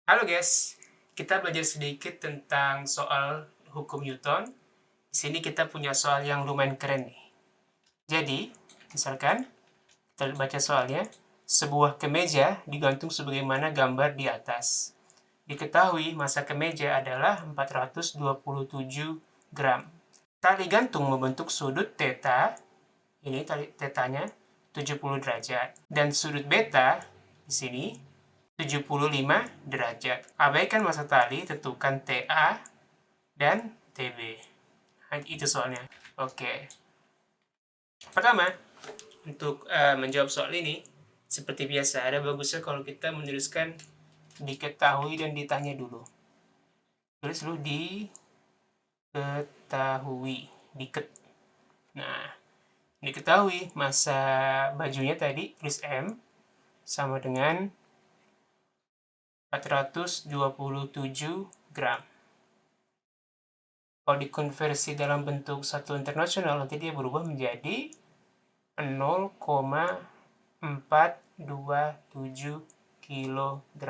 Halo guys, kita belajar sedikit tentang soal hukum Newton. Di sini kita punya soal yang lumayan keren nih. Jadi, misalkan kita baca soalnya, sebuah kemeja digantung sebagaimana gambar di atas. Diketahui massa kemeja adalah 427 gram. Tali gantung membentuk sudut theta, ini tali tetanya 70 derajat, dan sudut beta di sini 75 derajat. Abaikan massa tali, tentukan TA dan TB. Itu soalnya. Oke. Pertama, untuk menjawab soal ini, seperti biasa, ada bagusnya kalau kita menuliskan diketahui dan ditanya dulu. Tulis dulu diketahui. Nah, diketahui massa bajunya tadi, tulis M, sama dengan 427 gram. Kalau dikonversi dalam bentuk satuan internasional, nanti dia berubah menjadi 0,427 kg.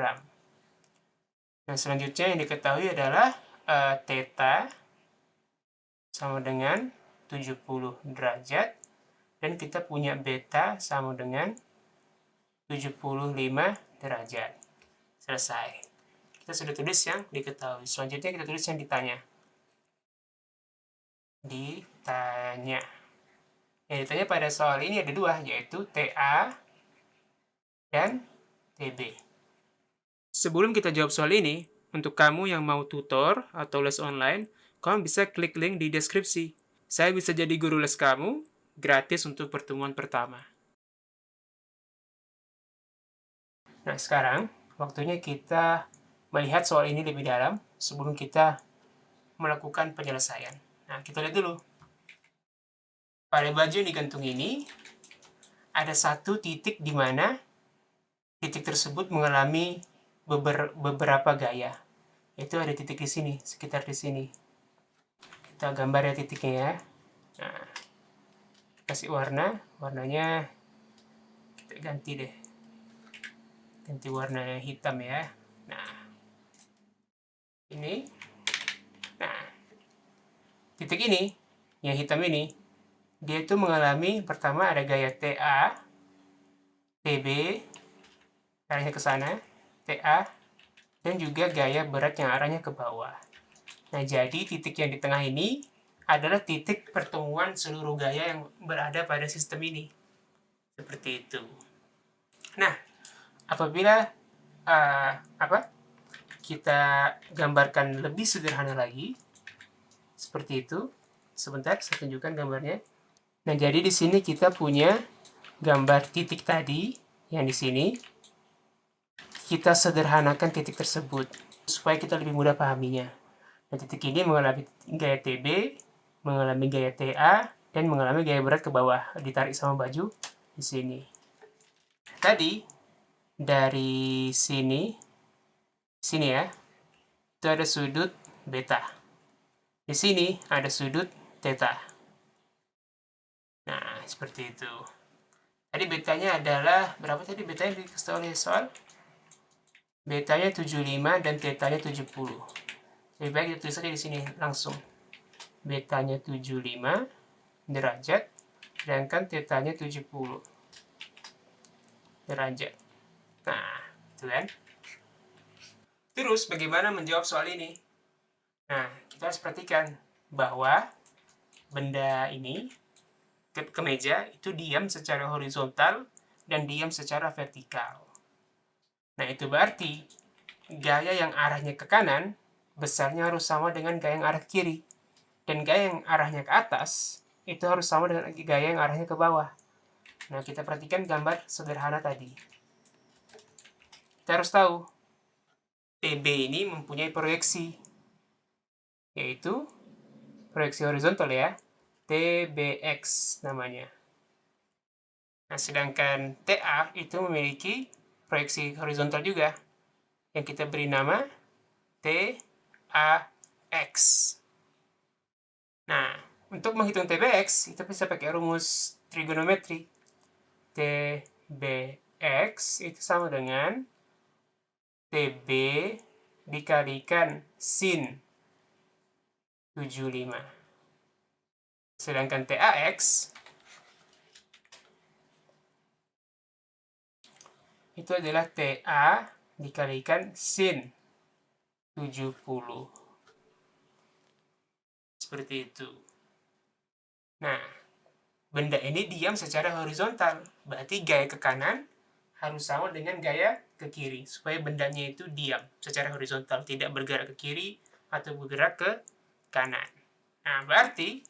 Nah, selanjutnya yang diketahui adalah theta sama dengan 70 derajat, dan kita punya beta sama dengan 75 derajat. Selesai. Kita sudah tulis yang diketahui. Selanjutnya kita tulis yang ditanya. Yang ditanya pada soal ini ada dua, yaitu TA dan TB. Sebelum kita jawab soal ini, untuk kamu yang mau tutor atau les online, kamu bisa klik link di deskripsi. Saya bisa jadi guru les kamu, gratis untuk pertemuan pertama. Nah, sekarang waktunya kita melihat soal ini lebih dalam sebelum kita melakukan penyelesaian. Nah, kita lihat dulu. Pada baju yang digantung ini, ada satu titik di mana titik tersebut mengalami beberapa gaya. Itu ada titik di sini, sekitar di sini. Kita gambar ya titiknya ya. Nah, kasih warnanya kita ganti deh. Ganti warna hitam ya. Nah, ini. Nah, titik ini, yang hitam ini, dia itu mengalami pertama ada gaya TA, TB, arahnya ke sana, TA, dan juga gaya berat yang arahnya ke bawah. Nah, jadi titik yang di tengah ini adalah titik pertemuan seluruh gaya yang berada pada sistem ini. Seperti itu. Nah, apabila kita gambarkan lebih sederhana lagi, seperti itu. Sebentar, saya tunjukkan gambarnya. Nah, jadi di sini kita punya gambar titik tadi yang di sini. Kita sederhanakan titik tersebut supaya kita lebih mudah pahaminya. Nah, titik ini mengalami gaya TB, mengalami gaya TA, dan mengalami gaya berat ke bawah, ditarik sama baju di sini. Tadi dari sini ya, itu ada sudut beta. Di sini ada sudut theta. Nah, seperti itu. Tadi betanya adalah berapa tadi betanya dikasih tahu oleh soal? Betanya 75 dan tetanya 70. Lebih baik kita tulis saja di sini langsung. Betanya 75 derajat, sedangkan tetanya 70 derajat. Nah, itu kan. Terus bagaimana menjawab soal ini? Nah, kita harus perhatikan bahwa benda ini, kemeja, itu diam secara horizontal dan diam secara vertikal. Nah, itu berarti gaya yang arahnya ke kanan, besarnya harus sama dengan gaya yang arah ke kiri. Dan gaya yang arahnya ke atas, itu harus sama dengan gaya yang arahnya ke bawah. Nah, kita perhatikan gambar sederhana tadi. Kita harus tahu, TB ini mempunyai proyeksi, yaitu proyeksi horizontal ya, TBX namanya. Nah, sedangkan TA itu memiliki proyeksi horizontal juga, yang kita beri nama TAX. Nah, untuk menghitung TBX, kita bisa pakai rumus trigonometri. TBX itu sama dengan TB dikalikan sin 75. Sedangkan TAX itu adalah TA dikalikan sin 70. Seperti itu. Nah, benda ini diam secara horizontal. Berarti gaya ke kanan harus sama dengan gaya ke kiri. Supaya bendanya itu diam secara horizontal. Tidak bergerak ke kiri atau bergerak ke kanan. Nah, berarti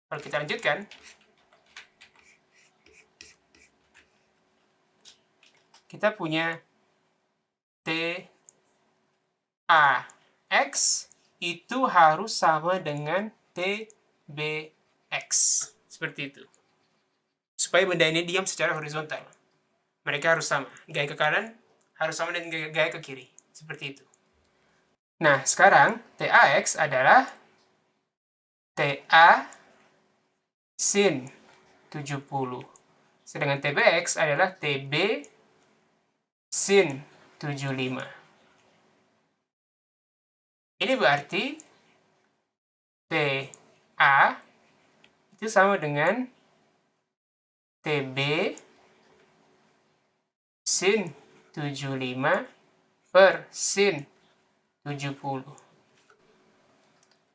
kalau kita lanjutkan, kita punya TAX itu harus sama dengan TBX. Seperti itu. Supaya benda ini diam secara horizontal. Mereka harus sama. Gaya ke kanan harus sama dengan gaya ke kiri. Seperti itu. Nah, sekarang TAX adalah TA sin 70. Sedangkan TBX adalah TB sin 75. Ini berarti TA itu sama dengan TB sin 75 per sin 70.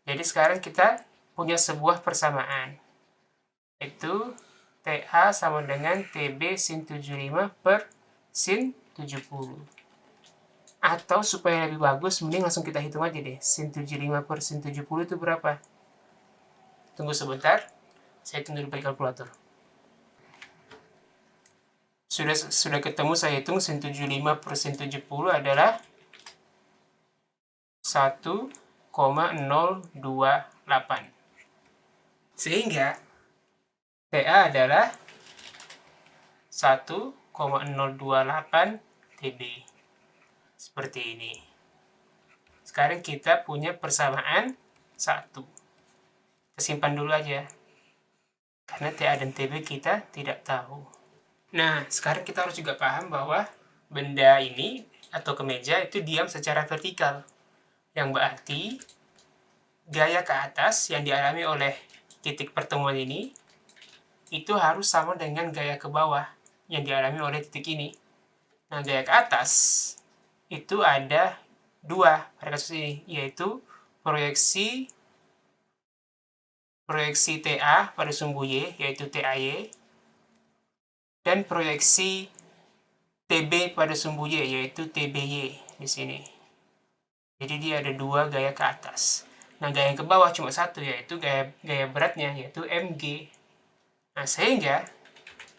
Jadi sekarang kita punya sebuah persamaan. Itu TA sama dengan TB sin 75 per sin 70. Atau supaya lebih bagus, mending langsung kita hitung aja deh. Sin 75 per sin 70 itu berapa? Tunggu sebentar, saya hitung dulu pakai kalkulator. Sudah ketemu, saya hitung sin 75 per sin 70 adalah 1,028. Sehingga TA adalah 1,028 TB. Seperti ini. Sekarang kita punya persamaan 1. Kita simpan dulu aja. Karena TA dan TB kita tidak tahu. Nah, sekarang kita harus juga paham bahwa benda ini atau kemeja itu diam secara vertikal. Yang berarti gaya ke atas yang dialami oleh titik pertemuan ini itu harus sama dengan gaya ke bawah yang dialami oleh titik ini. Nah, gaya ke atas itu ada 2 pada kasus ini, yaitu proyeksi TA pada sumbu Y, yaitu TAY, dan proyeksi TB pada sumbu Y, yaitu TBY di sini. Jadi dia ada 2 gaya ke atas. Nah, gaya yang ke bawah cuma 1, yaitu gaya beratnya, yaitu mg. Nah, sehingga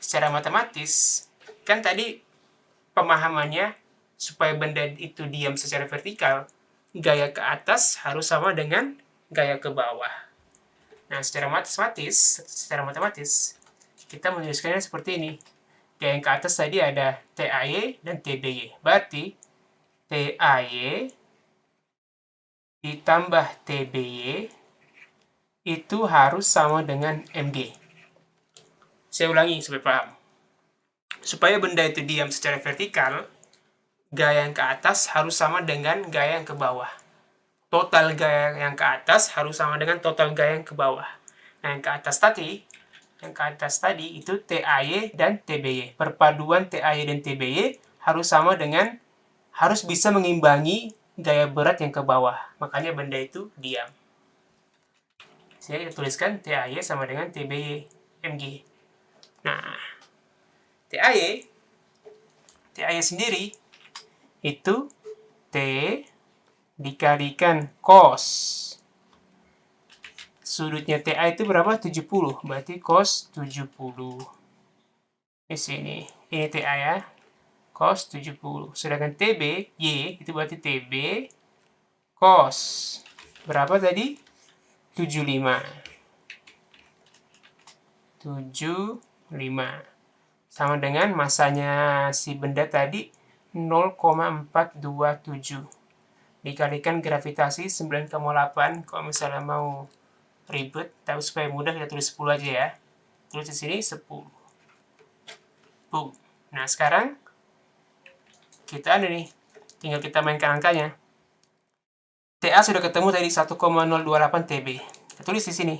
secara matematis, kan tadi pemahamannya supaya benda itu diam secara vertikal, gaya ke atas harus sama dengan gaya ke bawah. Nah, secara matematis, kita menuliskannya seperti ini. Gaya yang ke atas tadi ada TAY dan TBY. Berarti TAY ditambah TBY itu harus sama dengan mg. Saya ulangi supaya paham. Supaya benda itu diam secara vertikal, gaya yang ke atas harus sama dengan gaya yang ke bawah. Total gaya yang ke atas harus sama dengan total gaya yang ke bawah. Nah, yang ke atas tadi itu TAY dan TBY. Perpaduan TAY dan TBY harus sama dengan, harus bisa mengimbangi gaya berat yang ke bawah. Makanya benda itu diam. Saya tuliskan TAY sama dengan TBY mg. Nah, TAY sendiri itu T dikalikan cos. Sudutnya TA itu berapa? 70. Berarti cos 70. Di sini. Ini TA ya. Cos 70. Sedangkan TB, Y, itu berarti TB cos. Berapa tadi? 75. 75. Sama dengan masanya si benda tadi 0,427. Dikalikan gravitasi 9,8. Kalau misalnya mau ribet, tapi supaya mudah kita tulis 10 aja ya. Tulis di sini 10. Boom. Nah, sekarang kita ada nih. tinggal kita mainkan angkanya. TA sudah ketemu tadi 1,028 TB. Kita tulis di sini.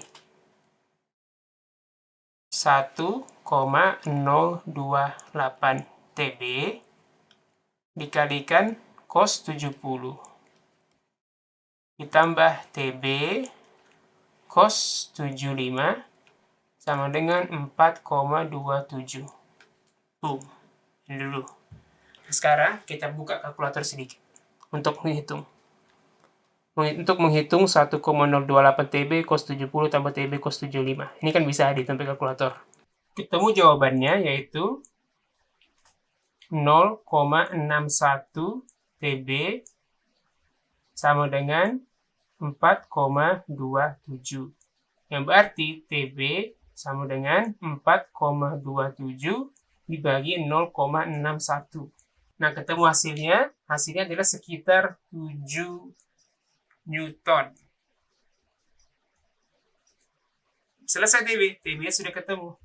1,028 TB dikalikan cos 70 ditambah TB cos 75 sama dengan 4,27. Ini dulu. Sekarang kita buka kalkulator sedikit untuk menghitung. Untuk menghitung 1,028 TB cos 70 tambah TB cos 75. Ini kan bisa dihitung pakai kalkulator. Ketemu jawabannya yaitu 0,61 TB sama dengan 4,27. Yang berarti TB sama dengan 4,27 dibagi 0,61. Nah, ketemu hasilnya. Hasilnya adalah sekitar 7 Newton. Selesai TB. TB sudah ketemu.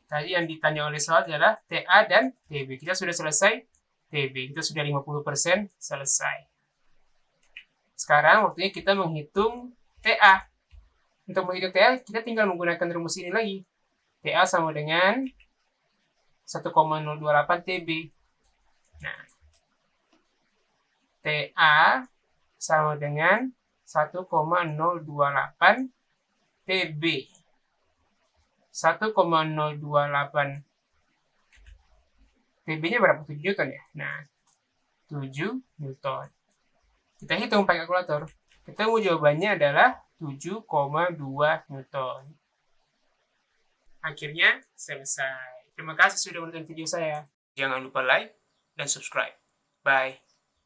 Tadi yang ditanya oleh soal adalah TA dan TB. Kita sudah selesai TB. Kita sudah 50% selesai. Sekarang waktunya kita menghitung TA. Untuk menghitung TA, kita tinggal menggunakan rumus ini lagi. TA sama dengan 1,028 TB. Nah, TA sama dengan 1,028 TB. 1,028 TB-nya berapa? 7 Newton ya? Nah, 7 Newton. Kita hitung pakai kalkulator. Ketemu jawabannya adalah 7,2 Newton. Akhirnya selesai. Terima kasih sudah menonton video saya. Jangan lupa like dan subscribe. Bye.